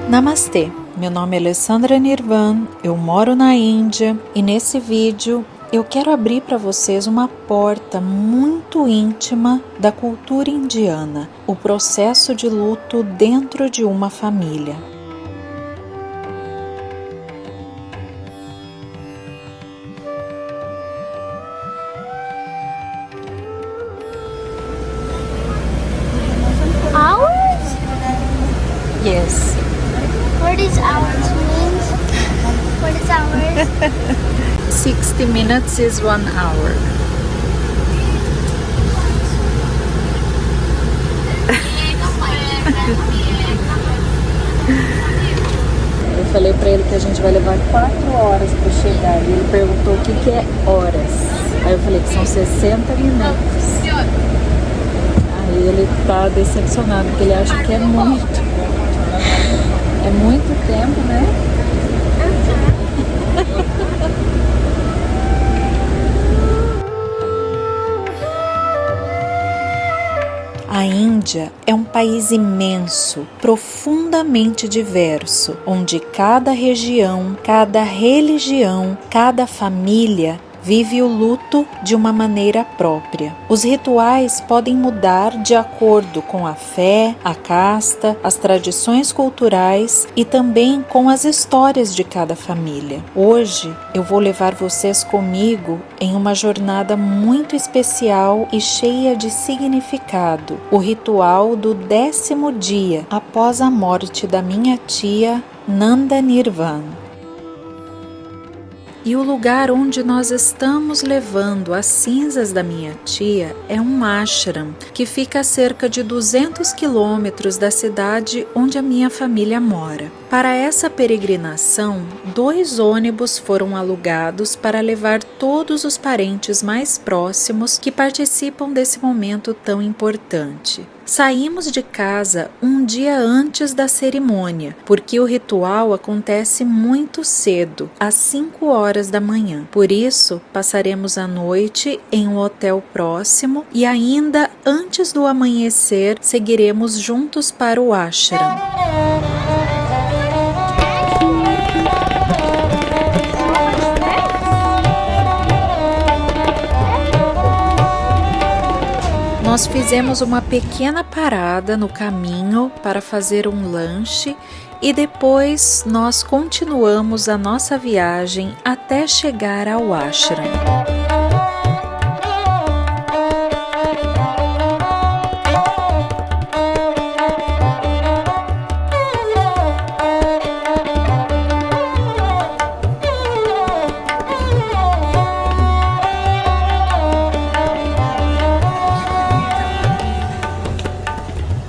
Namastê, meu nome é Alessandra Nirvan, eu moro na Índia e nesse vídeo eu quero abrir para vocês uma porta muito íntima da cultura indiana, o processo de luto dentro de uma família. Hours? Yes. What is hours means? What is hours? 60 minutes is 1 hour. Eu falei pra ele que a gente vai levar 4 horas para chegar e ele perguntou o que é horas. Aí eu falei que são 60 minutos. Aí ele tá decepcionado porque ele acha que é muito. É muito tempo, né? A Índia é um país imenso, profundamente diverso, onde cada região, cada religião, cada família vive o luto de uma maneira própria. Os rituais podem mudar de acordo com a fé, a casta, as tradições culturais e também com as histórias de cada família. Hoje eu vou levar vocês comigo em uma jornada muito especial e cheia de significado, o ritual do 10º dia após a morte da minha tia Nanda Nirvan. E o lugar onde nós estamos levando as cinzas da minha tia é um ashram, que fica a cerca de 200 quilômetros da cidade onde a minha família mora. Para essa peregrinação, 2 ônibus foram alugados para levar todos os parentes mais próximos que participam desse momento tão importante. Saímos de casa um dia antes da cerimônia, porque o ritual acontece muito cedo, às 5 horas da manhã. Por isso, passaremos a noite em um hotel próximo e ainda antes do amanhecer, seguiremos juntos para o ashram. Nós fizemos uma pequena parada no caminho para fazer um lanche e depois nós continuamos a nossa viagem até chegar ao ashram.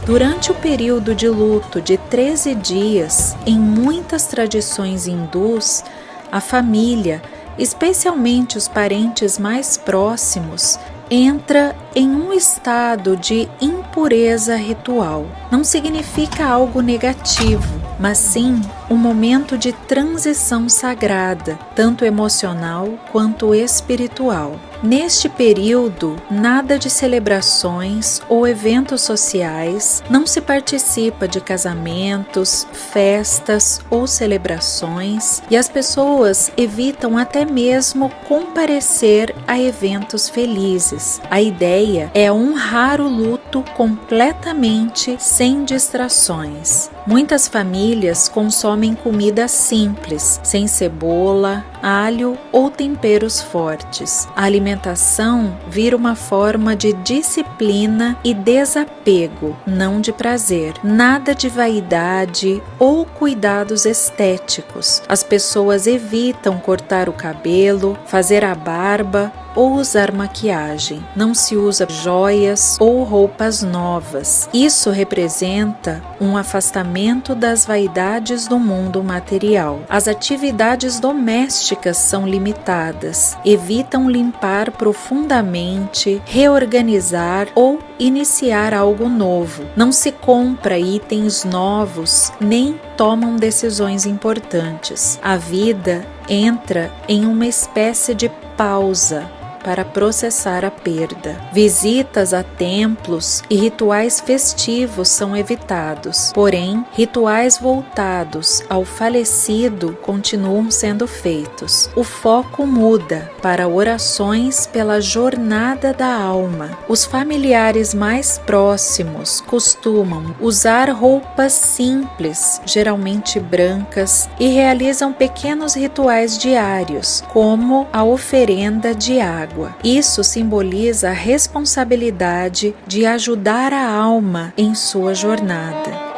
Durante o período de luto de 13 dias, em muitas tradições hindus, a família, especialmente os parentes mais próximos, entra em um estado de impureza ritual. Não significa algo negativo, mas sim um momento de transição sagrada, tanto emocional quanto espiritual. Neste período, nada de celebrações ou eventos sociais, não se participa de casamentos, festas ou celebrações e as pessoas evitam até mesmo comparecer a eventos felizes. A ideia é honrar o luto completamente sem distrações. Muitas famílias consomem comida simples, sem cebola, alho ou temperos fortes. A alimentação vira uma forma de disciplina e desapego, não de prazer. Nada de vaidade ou cuidados estéticos. As pessoas evitam cortar o cabelo, fazer a barba ou usar maquiagem. Não se usa joias ou roupas novas. Isso representa um afastamento das vaidades do mundo material. As atividades domésticas são limitadas. Evitam limpar profundamente, reorganizar ou iniciar algo novo. Não se compra itens novos, nem tomam decisões importantes. A vida entra em uma espécie de pausa, para processar a perda. Visitas a templos e rituais festivos são evitados, porém, rituais voltados ao falecido continuam sendo feitos. O foco muda para orações pela jornada da alma. Os familiares mais próximos costumam usar roupas simples, geralmente brancas, e realizam pequenos rituais diários, como a oferenda de água. Isso simboliza a responsabilidade de ajudar a alma em sua jornada.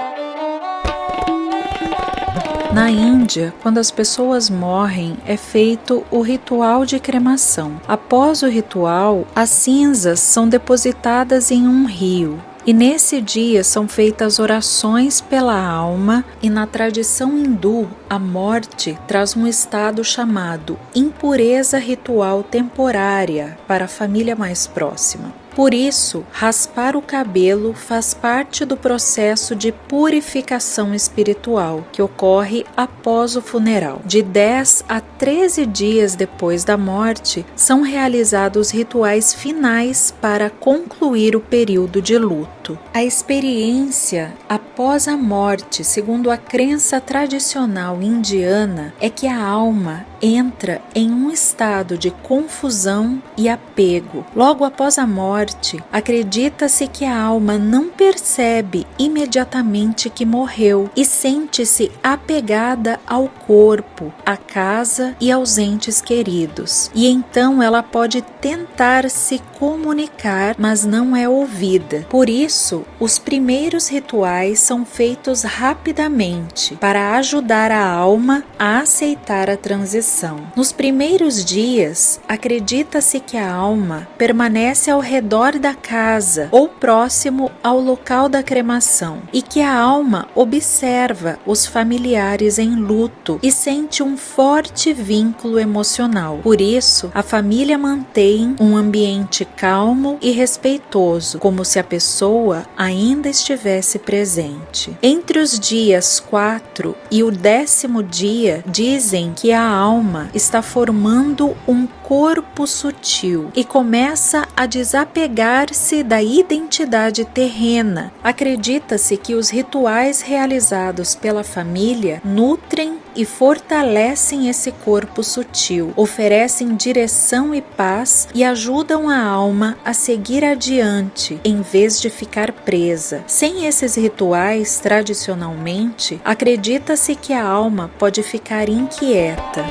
Na Índia, quando as pessoas morrem, é feito o ritual de cremação. Após o ritual, as cinzas são depositadas em um rio. E nesse dia são feitas orações pela alma, e na tradição hindu, a morte traz um estado chamado impureza ritual temporária para a família mais próxima. Por isso, raspar o cabelo faz parte do processo de purificação espiritual que ocorre após o funeral. De 10 a 13 dias depois da morte, são realizados rituais finais para concluir o período de luto. A experiência após a morte, segundo a crença tradicional indiana, é que a alma entra em um estado de confusão e apego. Logo após a morte, acredita-se que a alma não percebe imediatamente que morreu e sente-se apegada ao corpo, à casa e aos entes queridos. E então ela pode tentar se comunicar, mas não é ouvida. Por isso, os primeiros rituais são feitos rapidamente para ajudar a alma a aceitar a transição. Nos primeiros dias, acredita-se que a alma permanece ao redor da casa ou próximo ao local da cremação e que a alma observa os familiares em luto e sente um forte vínculo emocional. Por isso, a família mantém um ambiente calmo e respeitoso, como se a pessoa ainda estivesse presente. Entre os dias 4 e o 10º dia, dizem que a alma está formando um corpo sutil e começa a desapegar-se da identidade terrena. Acredita-se que os rituais realizados pela família nutrem e fortalecem esse corpo sutil, oferecem direção e paz e ajudam a alma a seguir adiante em vez de ficar presa. Sem esses rituais, tradicionalmente, acredita-se que a alma pode ficar inquieta.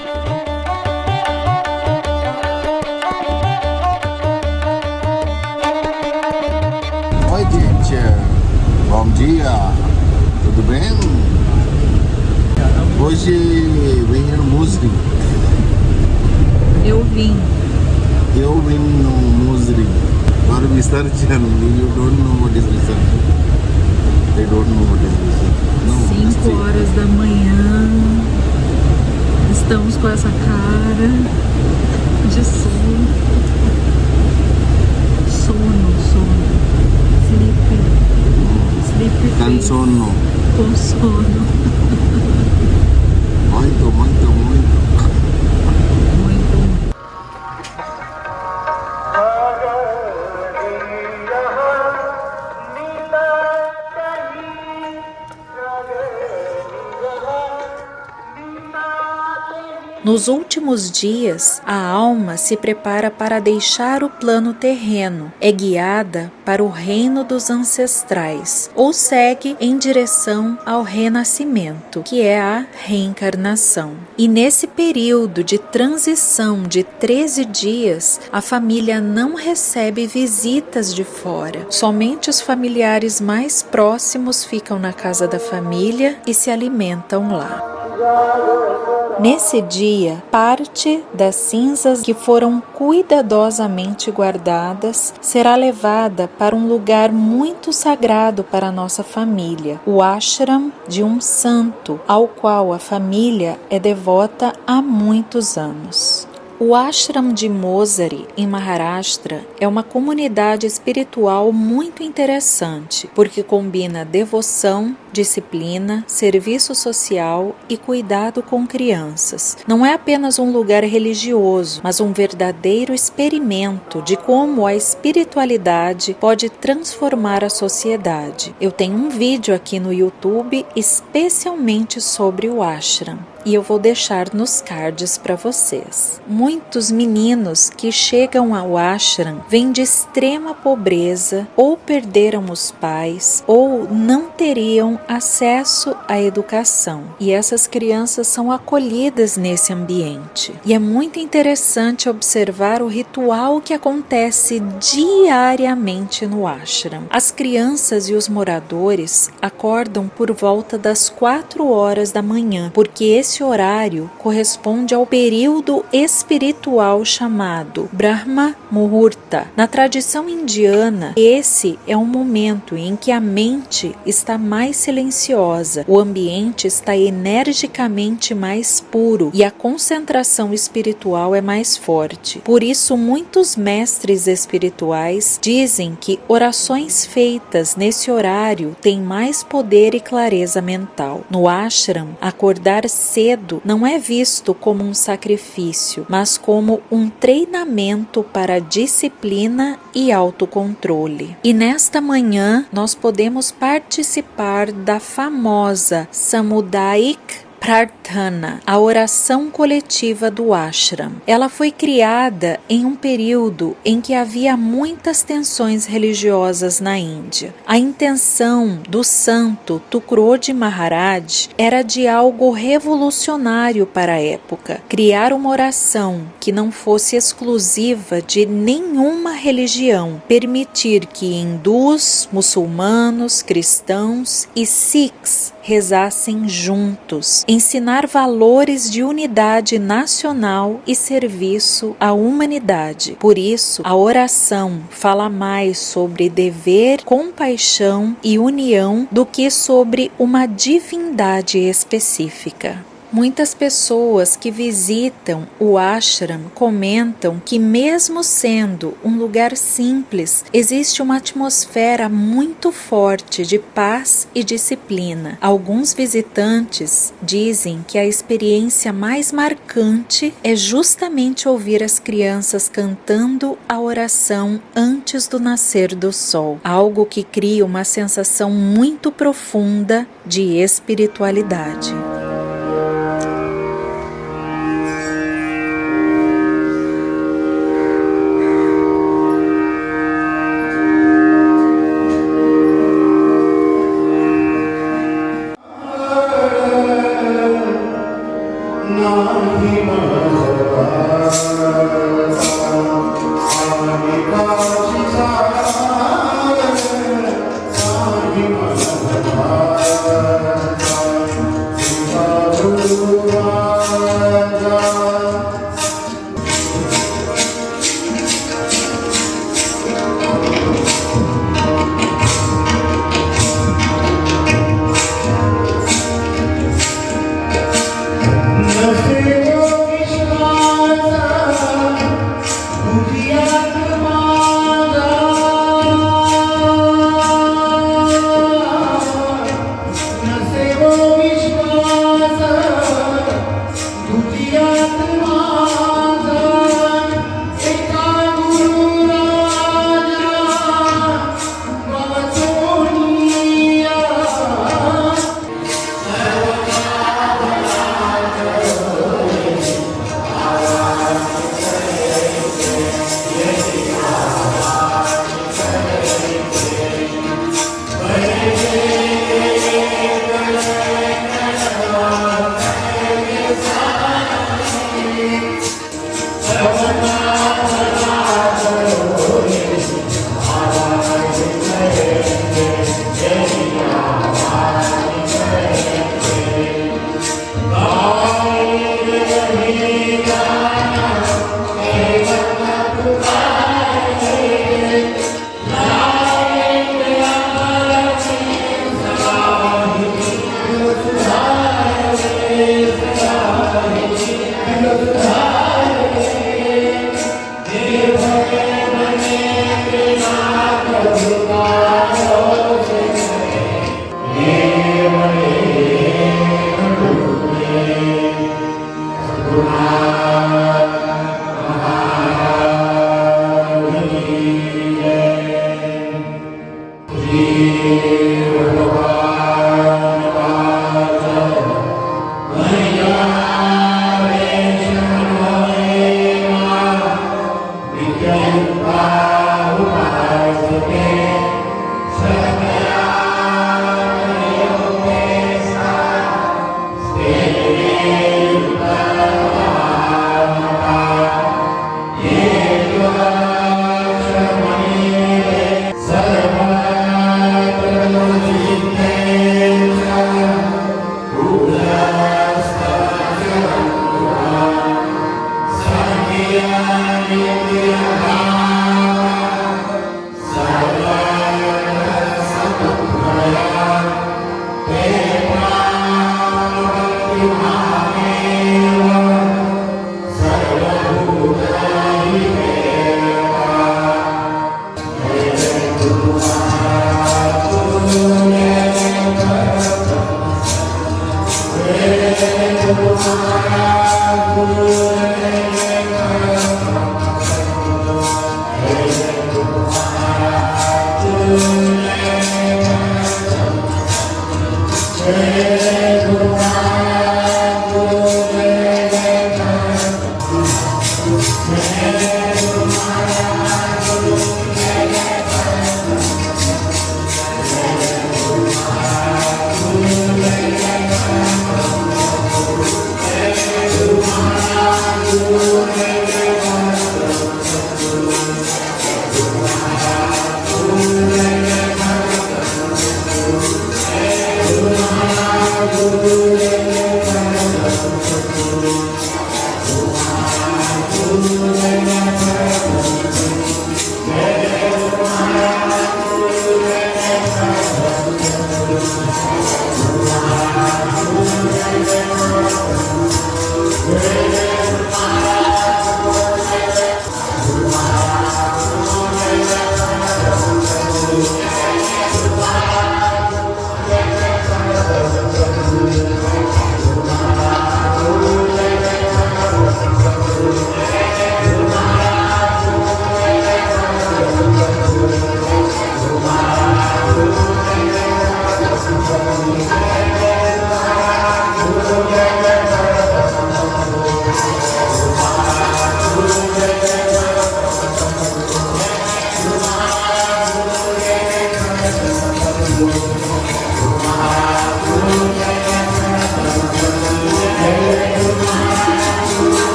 Oi, gente. Bom dia. Tudo bem? Hoje vem no Muslim. Eu vim no Muslim. Agora me está dizendo, you don't know what is research. They don't know what is research. 5 horas da manhã. Estamos com essa cara de sono. Sleepy face. Cansono. Com sono. Muito. Nos últimos dias, a alma se prepara para deixar o plano terreno, é guiada para o reino dos ancestrais, ou segue em direção ao renascimento, que é a reencarnação. E nesse período de transição de 13 dias, a família não recebe visitas de fora. Somente os familiares mais próximos ficam na casa da família e se alimentam lá. Nesse dia, parte das cinzas que foram cuidadosamente guardadas será levada para um lugar muito sagrado para a nossa família, o ashram de um santo, ao qual a família é devota há muitos anos. O ashram de Mosari, em Maharashtra, é uma comunidade espiritual muito interessante, porque combina devoção, disciplina, serviço social e cuidado com crianças. Não é apenas um lugar religioso, mas um verdadeiro experimento de como a espiritualidade pode transformar a sociedade. Eu tenho um vídeo aqui no YouTube especialmente sobre o ashram, e eu vou deixar nos cards para vocês. Muitos meninos que chegam ao ashram vêm de extrema pobreza, ou perderam os pais, ou não teriam acesso à educação. E essas crianças são acolhidas nesse ambiente. E é muito interessante observar o ritual que acontece diariamente no ashram. As crianças e os moradores acordam por volta das 4 horas da manhã, porque esse horário corresponde ao período espiritual chamado Brahma Muhurta. Na tradição indiana, esse é um momento em que a mente está mais silenciosa, o ambiente está energicamente mais puro e a concentração espiritual é mais forte. Por isso, muitos mestres espirituais dizem que orações feitas nesse horário têm mais poder e clareza mental. No ashram, acordar cedo não é visto como um sacrifício, mas como um treinamento para disciplina e autocontrole. E nesta manhã nós podemos participar da famosa Samudaik Prarthana, a oração coletiva do ashram. Ela foi criada em um período em que havia muitas tensões religiosas na Índia. A intenção do santo Tukrodi Maharaj era de algo revolucionário para a época, criar uma oração que não fosse exclusiva de nenhuma religião, permitir que hindus, muçulmanos, cristãos e sikhs rezassem juntos, ensinar valores de unidade nacional e serviço à humanidade. Por isso, a oração fala mais sobre dever, compaixão e união do que sobre uma divindade específica. Muitas pessoas que visitam o ashram comentam que, mesmo sendo um lugar simples, existe uma atmosfera muito forte de paz e disciplina. Alguns visitantes dizem que a experiência mais marcante é justamente ouvir as crianças cantando a oração antes do nascer do sol, algo que cria uma sensação muito profunda de espiritualidade.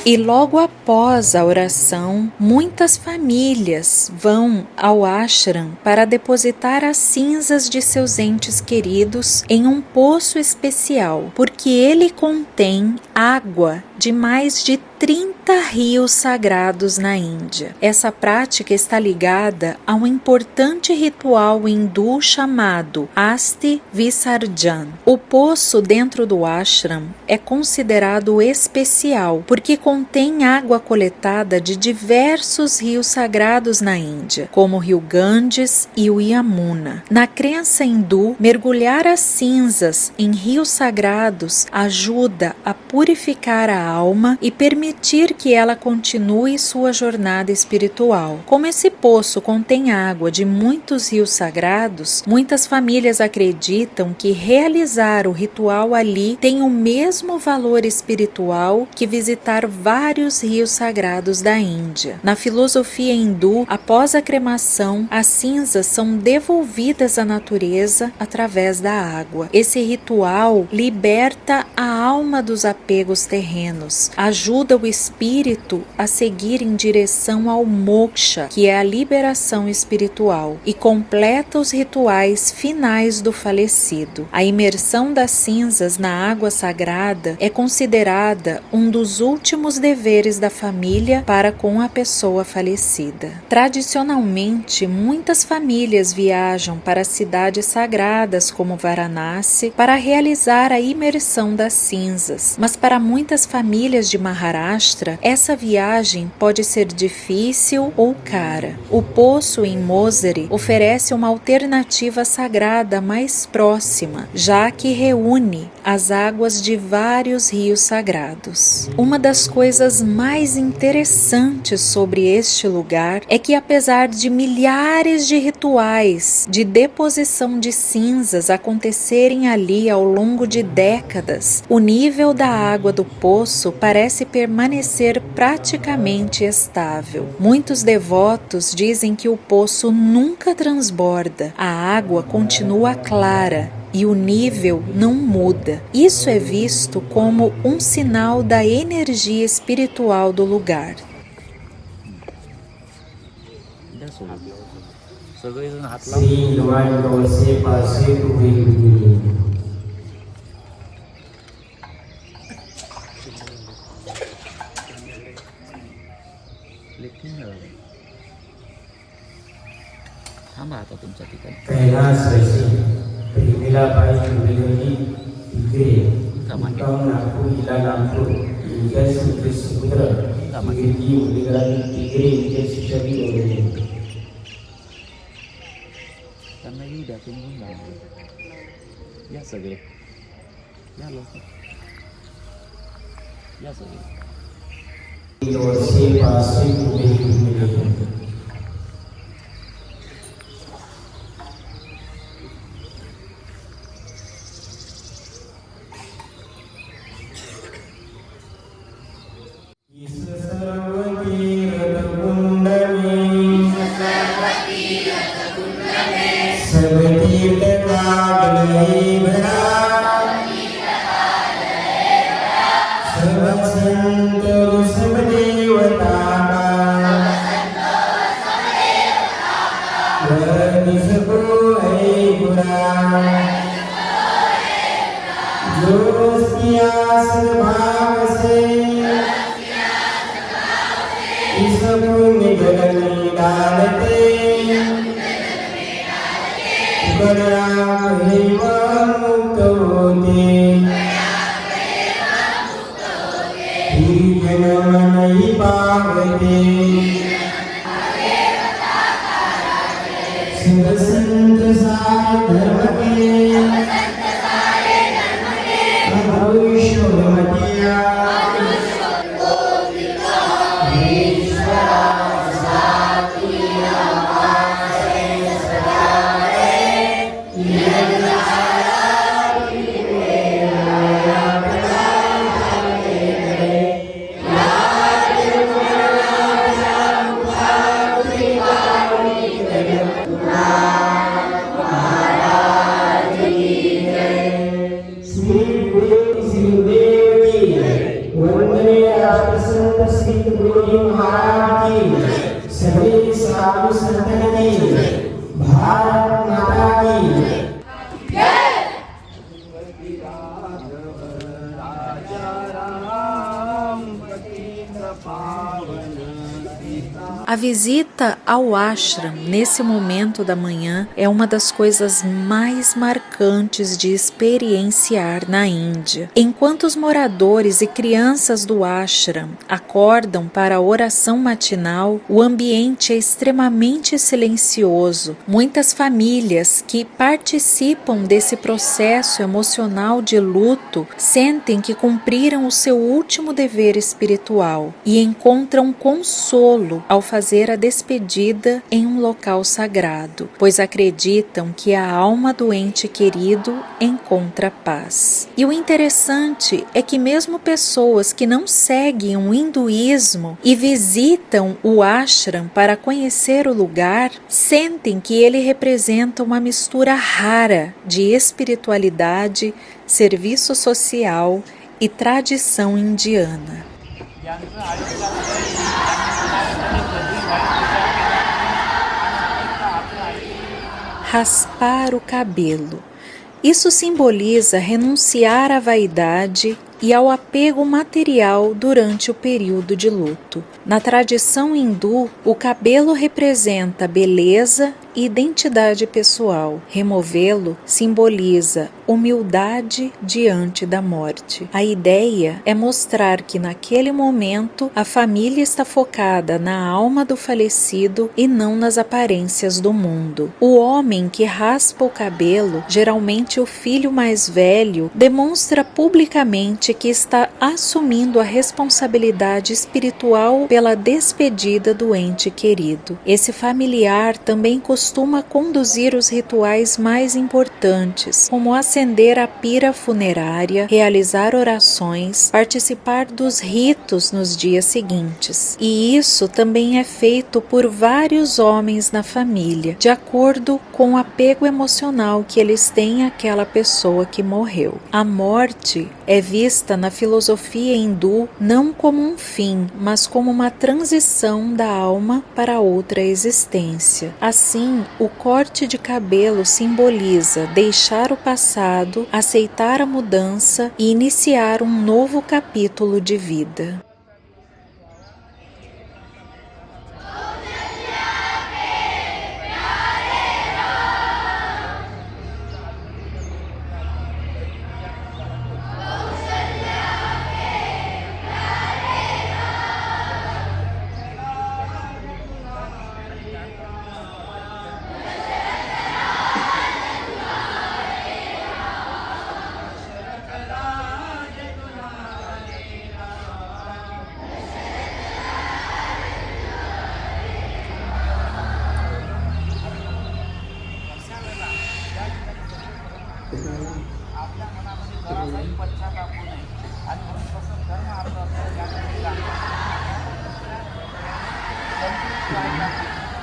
E logo após a oração, muitas famílias vão ao ashram para depositar as cinzas de seus entes queridos em um poço especial, porque ele contém água de mais de 30 rios sagrados na Índia. Essa prática está ligada a um importante ritual hindu chamado Asti Visarjan. O poço dentro do ashram é considerado especial porque contém água coletada de diversos rios sagrados na Índia, como o rio Ganges e o Yamuna. Na crença hindu, mergulhar as cinzas em rios sagrados ajuda a purificar a alma e permitir que ela continue sua jornada espiritual. Como esse poço contém água de muitos rios sagrados, muitas famílias acreditam que realizar o ritual ali tem o mesmo valor espiritual que visitar vários rios sagrados da Índia. Na filosofia hindu, após a cremação, as cinzas são devolvidas à natureza através da água. Esse ritual liberta a alma dos apegos terrenos, ajuda o espírito a seguir em direção ao moksha, que é a liberação espiritual, e completa os rituais finais do falecido. A imersão das cinzas na água sagrada é considerada um dos últimos deveres da família para com a pessoa falecida. Tradicionalmente, muitas famílias viajam para cidades sagradas como Varanasi para realizar a imersão das cinzas, mas para muitas famílias de Maharashtra, Maharashtra, essa viagem pode ser difícil ou cara. O poço em Mosri oferece uma alternativa sagrada mais próxima, já que reúne as águas de vários rios sagrados. Uma das coisas mais interessantes sobre este lugar é que, apesar de milhares de rituais de deposição de cinzas acontecerem ali ao longo de décadas, o nível da água do poço parece permanecer praticamente estável. Muitos devotos dizem que o poço nunca transborda, a água continua clara e o nível não muda. Isso é visto como um sinal da energia espiritual do lugar. A visita ao ashram nesse momento da manhã é uma das coisas mais marcantes de experienciar na Índia. Enquanto os moradores e crianças do ashram acordam para a oração matinal, o ambiente é extremamente silencioso. Muitas famílias que participam desse processo emocional de luto sentem que cumpriram o seu último dever espiritual e encontram consolo ao fazer a despedida em um local sagrado, pois acreditam que a alma do ente querido encontra paz. E o interessante é que mesmo pessoas que não seguem o hinduísmo e visitam o ashram para conhecer o lugar, sentem que ele representa uma mistura rara de espiritualidade, serviço social e tradição indiana. Raspar o cabelo. Isso simboliza renunciar à vaidade e ao apego material durante o período de luto. Na tradição hindu, o cabelo representa beleza e identidade pessoal. Removê-lo simboliza humildade diante da morte. A ideia é mostrar que naquele momento a família está focada na alma do falecido e não nas aparências do mundo. O homem que raspa o cabelo, geralmente o filho mais velho, demonstra publicamente que está assumindo a responsabilidade espiritual pela despedida do ente querido. Esse familiar também costuma conduzir os rituais mais importantes, como acender a pira funerária, realizar orações, participar dos ritos nos dias seguintes. E isso também é feito por vários homens na família, de acordo com o apego emocional que eles têm àquela pessoa que morreu. A morte é vista na filosofia hindu não como um fim, mas como uma transição da alma para outra existência. Assim, o corte de cabelo simboliza deixar o passado, aceitar a mudança e iniciar um novo capítulo de vida. आपल्या मनामध्ये जरासाही पश्चाताप होऊ नये आणि म्हणून कसं धर्म अर्थ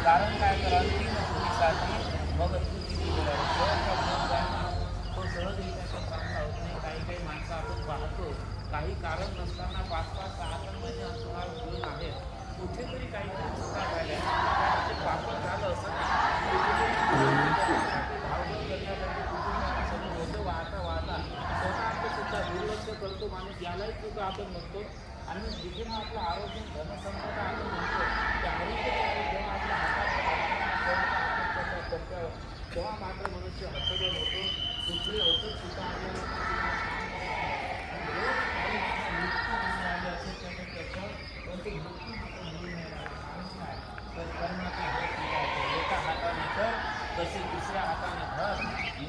कारण काय कराल ती नोकरीसाठी मग तुझी तो सहजरित्या तो चांगला होत नाही. काही काही माणसं आपण पाहतो काही कारण नसताना 5-5, 6 महिने अंतराळ घेऊन आहेत, कुठेतरी काहीतरी चुका झाल्या, ते पापड झालं असं दुर्लक्ष करतो माणूस, यालाही चुका आपण म्हणतो. आणि जिथे मग आपलं आरोग्य धनसंपदा आपण म्हणतो त्या आरोग्य जेव्हा आपल्या हातात तेव्हा मात्र मनुष्य हतबल होतो. कुठली औषध सुद्धा आपल्याला असेल त्याच्यावर परंतु मृत्यू मात्र मिळून नाही. तर कर्माचे एका हाताने कर तसे दुसऱ्या हाताने भर,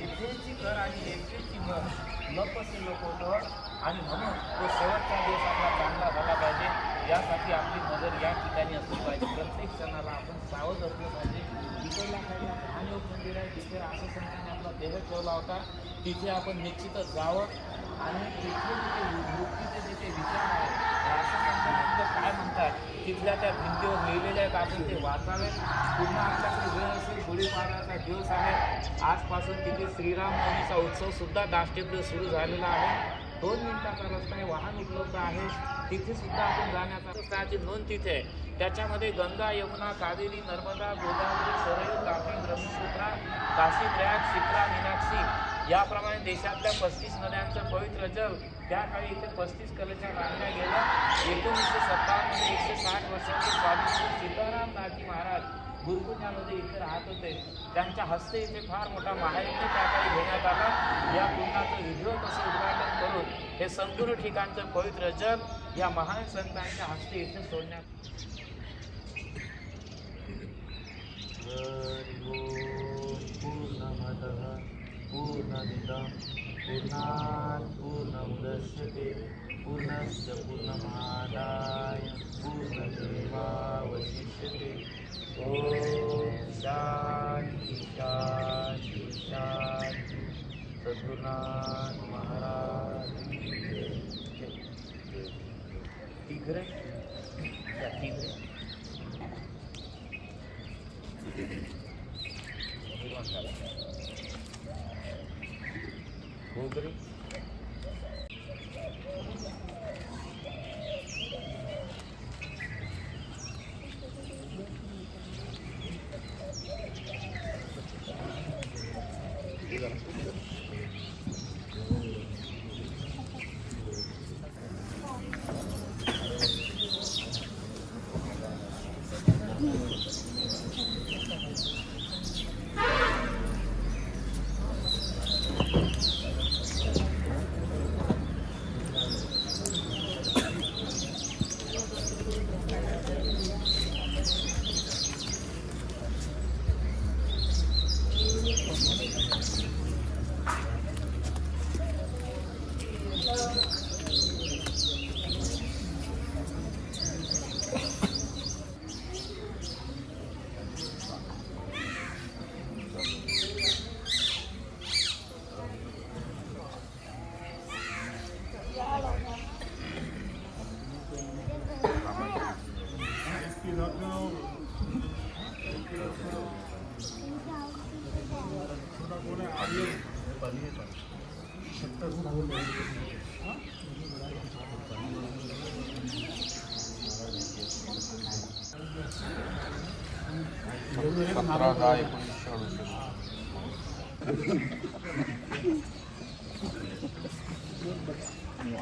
एकट्याची कर आणि एकट्याची भर लपसे लपवतो. आणि म्हणून तो शेवटचा दिवस आपला चांगला झाला पाहिजे यासाठी आपली नजर या ठिकाणी असली पाहिजे. प्रत्येक क्षणाला आपण सावध असलं पाहिजे. इकडला काही महायोग मंदिर आहे जिथे असं संतांनी आपला देह ठेवला होता, तिथे आपण निश्चितच जावं. आणि तिथे मृत्यूचे जिथे विचार आहेत असं संतांनी काय म्हणतात तिथल्या त्या भिंतीवर लिहिलेल्या आहेत, आपण ते वाचावे. पुन्हा आपल्याकडे वेळ असेल, गुढीपाडव्याचा दिवस आहे, आजपासून तिथे श्रीरामनवमीचा उत्सव सुद्धा दाष्टेकडे सुरू झालेला आहे. 2 मिनिटाचा रस्ता आहे, वाहन उपलब्ध आहे, तिथे सुद्धा आपण जाण्याचा नोंद तिथे आहे. त्याच्यामध्ये गंगा, यमुना, कावेरी, नर्मदा, गोदावरी, सरयू, तापी, ब्रह्मपुत्रा, काशी, प्रयाग, शिप्रा, मीनाक्षी याप्रमाणे देशातल्या 35 नद्यांचं पवित्र जल त्या काळी इथे 35 कलशा बांधल्या गेल्या. 1957 160 वर्षांचे स्वामी सीताराम नाथजी महाराज गुरुकुंजामध्ये इथे राहत होते. त्यांच्या हस्ते इथे फार मोठा महायज्ञ त्या काळी घेण्यात आला. या कुंडाचं विधिवत असं उद्घाटन करून हे संपूर्ण ठिकाणचं पवित्र जल या महान संतांच्या हस्ते इथे सोडण्यात. पूर्णमदः पूर्णमिदं पूर्णात् पूर्णमुदच्यते पूर्णस्य पूर्णमादाय पूर्णमेवावशिष्यते. ओम शांती शांती शांती. सद्गुरुनाथ महाराज तिघरे या तिघरे घोगरे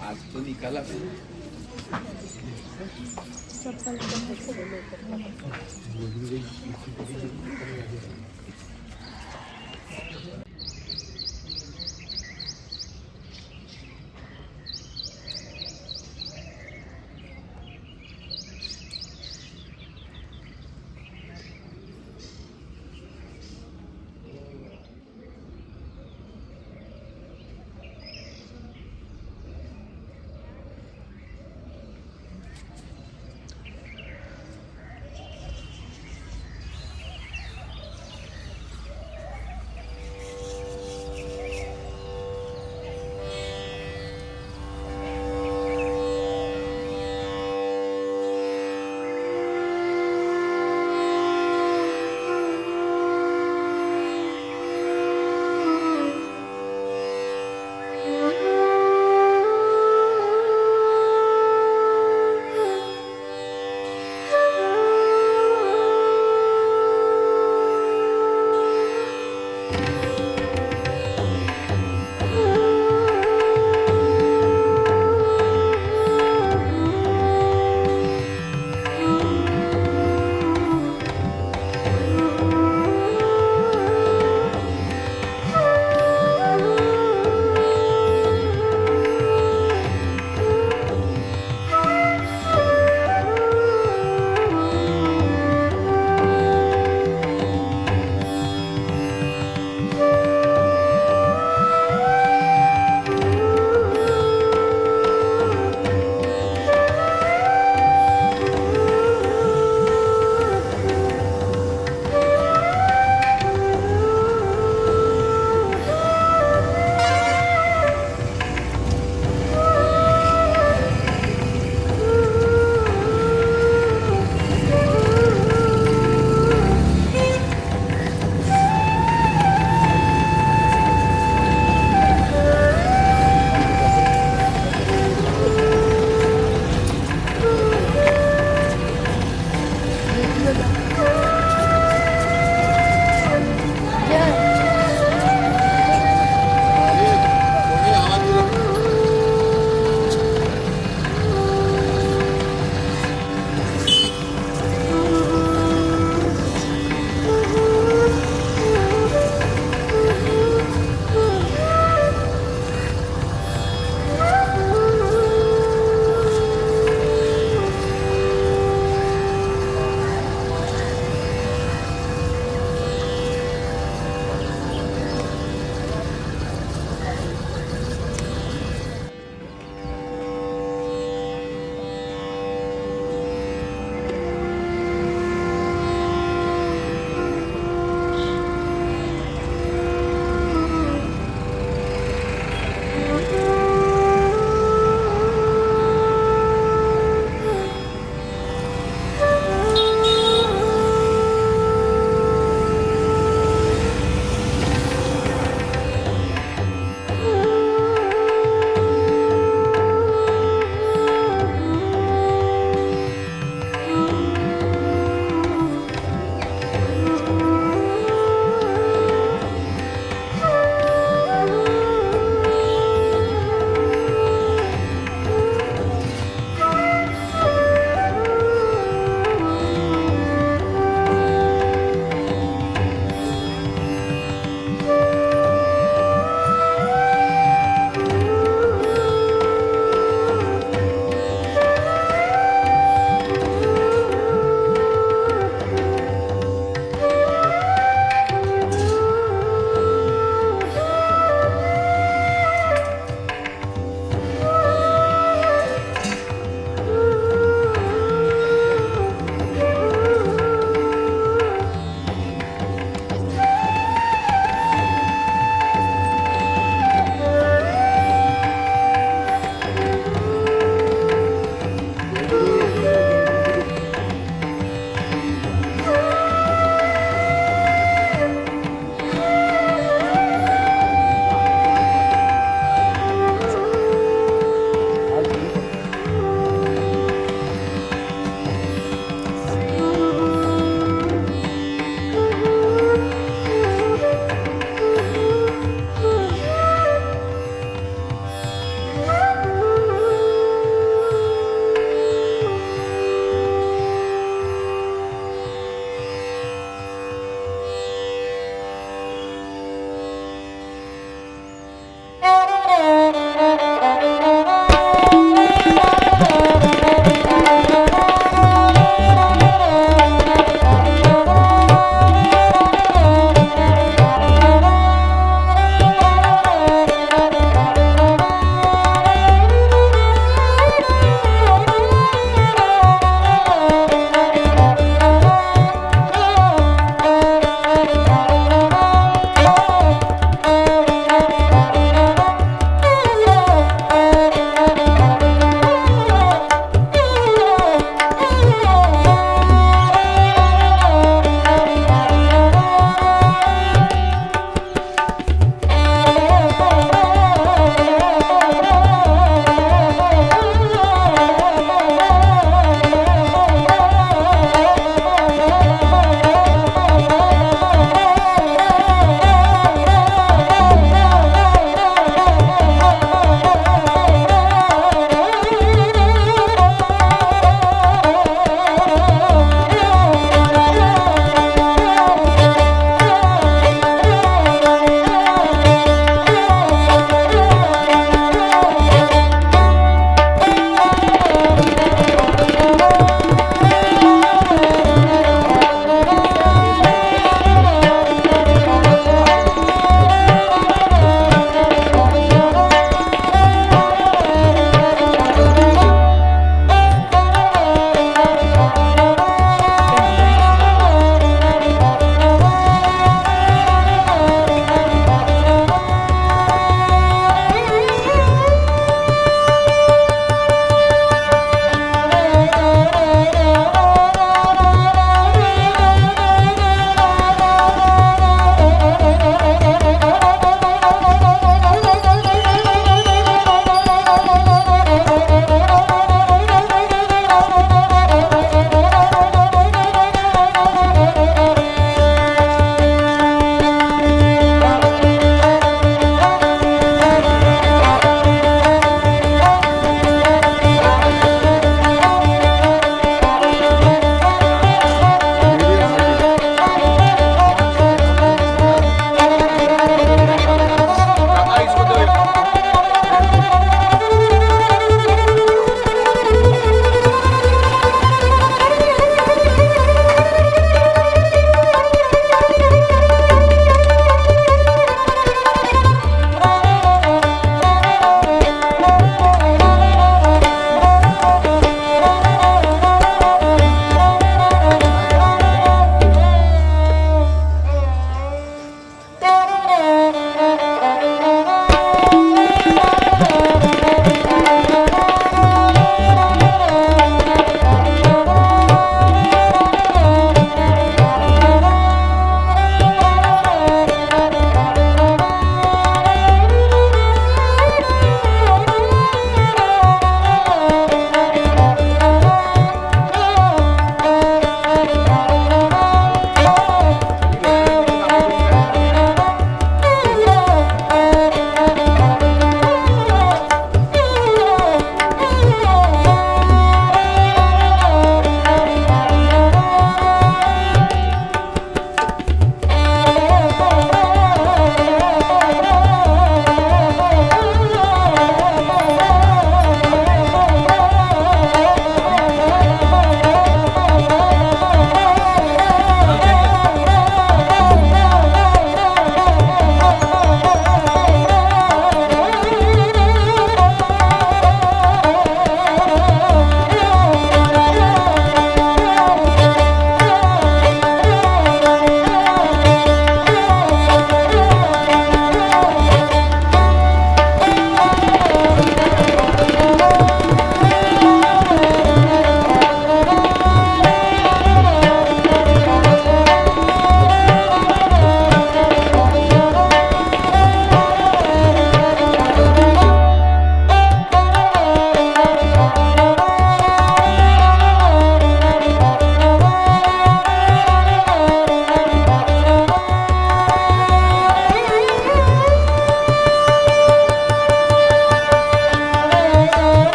आज तो निकाला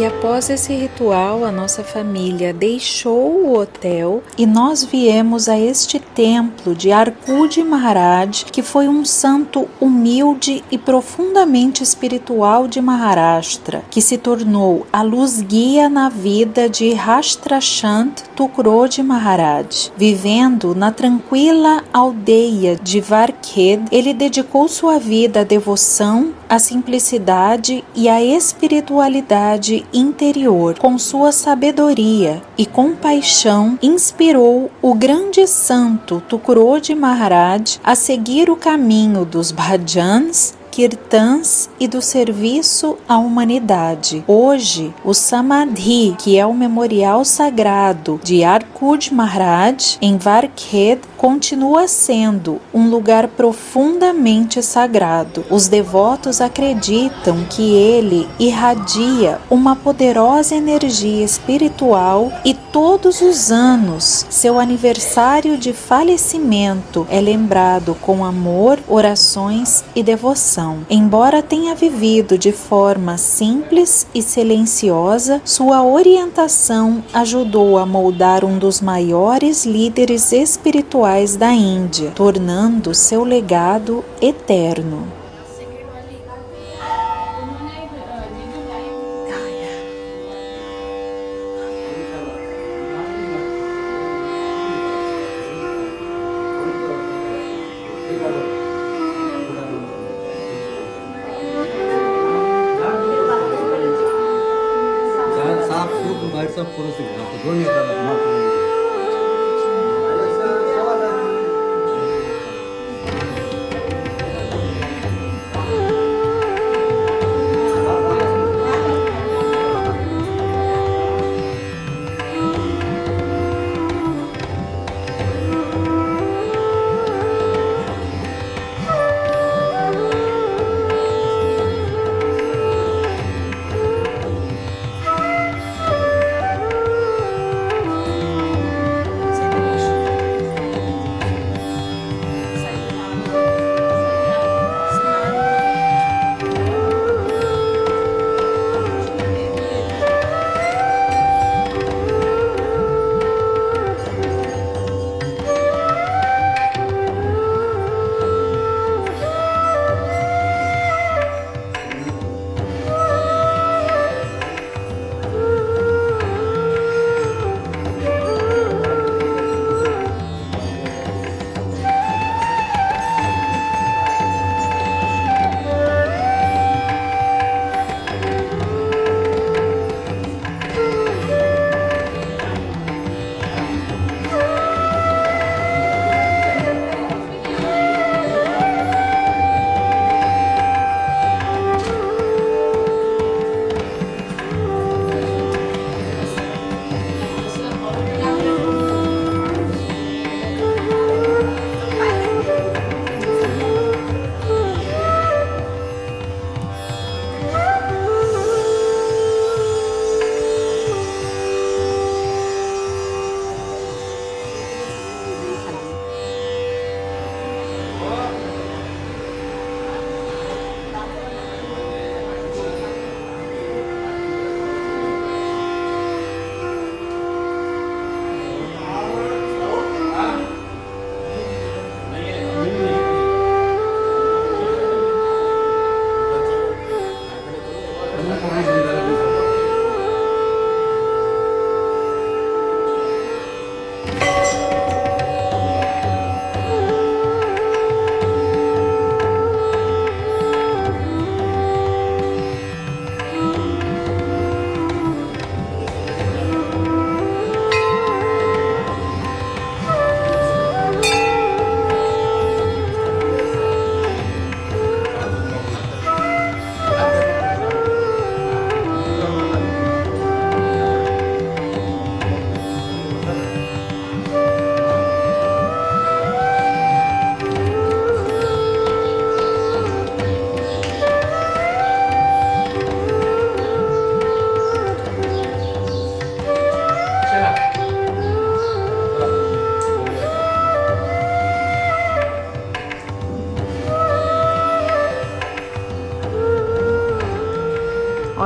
após esse ritual, a nossa família deixou o hotel e nós viemos a este templo de Arcudi Maharaj, que foi um santo humilde e profundamente espiritual de Maharashtra, que se tornou a luz guia na vida de Rashtrachand Tukrodi Maharaj. Vivendo na tranquila aldeia de Varkhed, ele dedicou sua vida à devoção, à simplicidade e à espiritualidade interior. Com sua sabedoria e compaixão, inspirou o grande santo Tukrodi Maharaj a seguir o caminho dos bhajans, kirtans e do serviço à humanidade. Hoje, o Samadhi, que é o memorial sagrado de Arcudi Maharaj, em Varkhed, continua sendo um lugar profundamente sagrado. Os devotos acreditam que ele irradia uma poderosa energia espiritual e todos os anos seu aniversário de falecimento é lembrado com amor, orações e devoção. Embora tenha vivido de forma simples e silenciosa, sua orientação ajudou a moldar um dos maiores líderes espirituais da Índia, tornando seu legado eterno.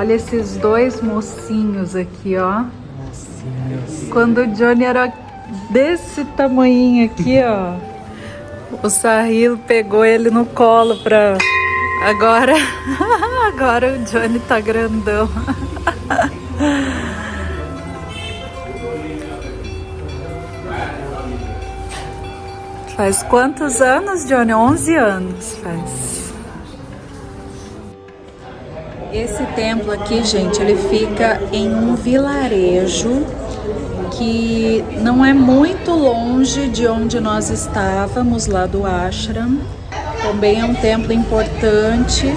Olha esses dois mocinhos aqui, ó. Mocinhos. Quando o Johnny era desse tamanhinho aqui, ó, o Sahil pegou ele no colo pra... Agora o Johnny tá grandão. Faz quantos anos, Johnny? 11 anos faz. Esse templo aqui, gente, ele fica em um vilarejo que não é muito longe de onde nós estávamos, lá do ashram. Também é um templo importante.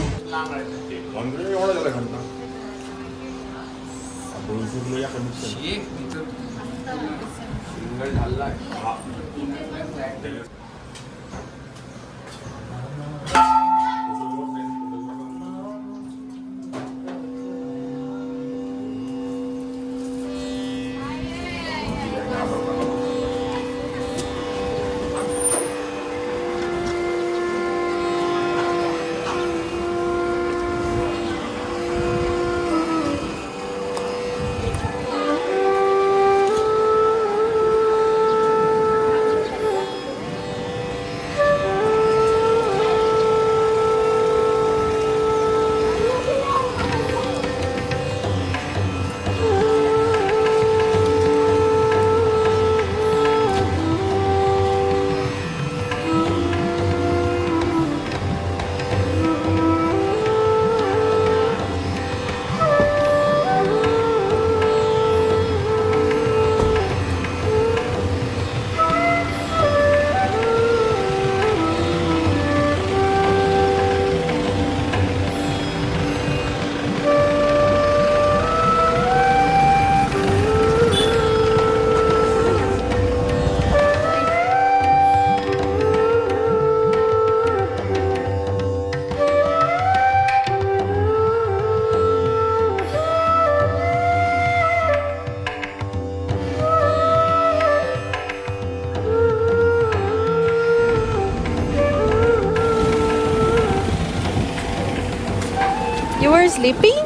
You were sleeping?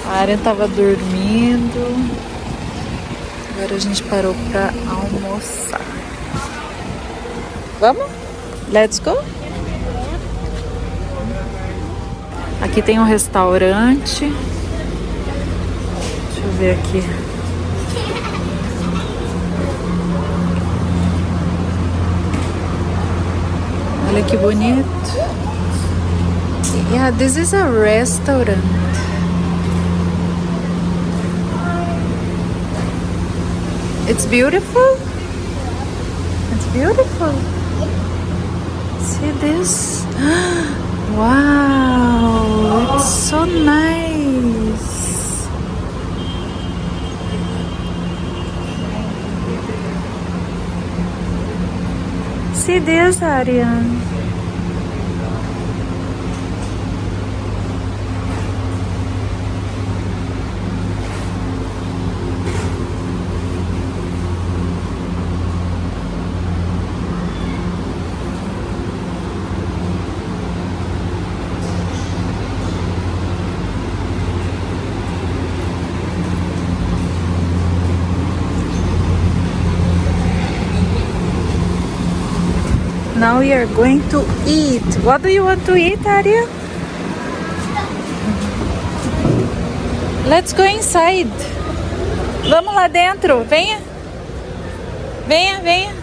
A Arya tava dormindo. Agora a gente parou pra almoçar. Vamos? Let's go? Aqui tem um restaurante. Deixa eu ver aqui. Olha que bonito. Yeah, this is a restaurant. It's beautiful. It's beautiful. See this? Wow, it's so nice. See this, Aryan? Now we are going to eat. What do you want to eat, Arya? Let's go inside. Vamos lá dentro. Venha. Venha, venha.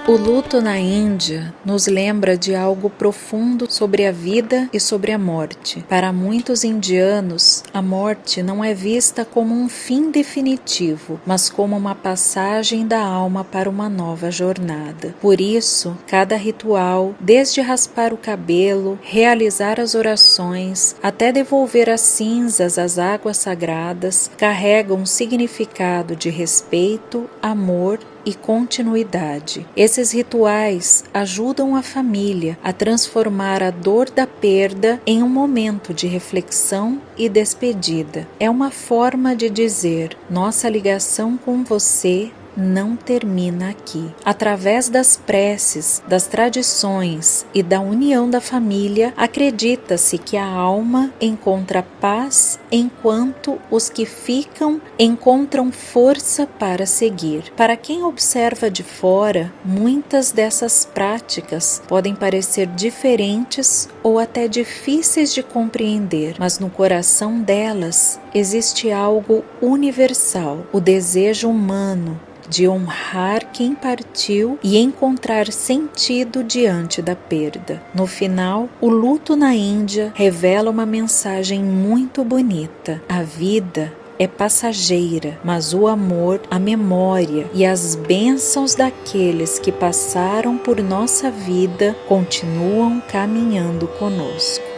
O luto na Índia nos lembra de algo profundo sobre a vida e sobre a morte. Para muitos indianos, a morte não é vista como um fim definitivo, mas como uma passagem da alma para uma nova jornada. Por isso, cada ritual, desde raspar o cabelo, realizar as orações, até devolver as cinzas às águas sagradas, carrega um significado de respeito, amor e continuidade. Esses rituais ajudam a família a transformar a dor da perda em um momento de reflexão e despedida. É uma forma de dizer: nossa ligação com você não termina aqui. Através das preces, das tradições e da união da família, acredita-se que a alma encontra paz enquanto os que ficam encontram força para seguir. Para quem observa de fora, muitas dessas práticas podem parecer diferentes ou até difíceis de compreender, mas no coração delas existe algo universal, o desejo humano de honrar quem partiu e encontrar sentido diante da perda. No final, o luto na Índia revela uma mensagem muito bonita. A vida é passageira, mas o amor, a memória e as bênçãos daqueles que passaram por nossa vida continuam caminhando conosco.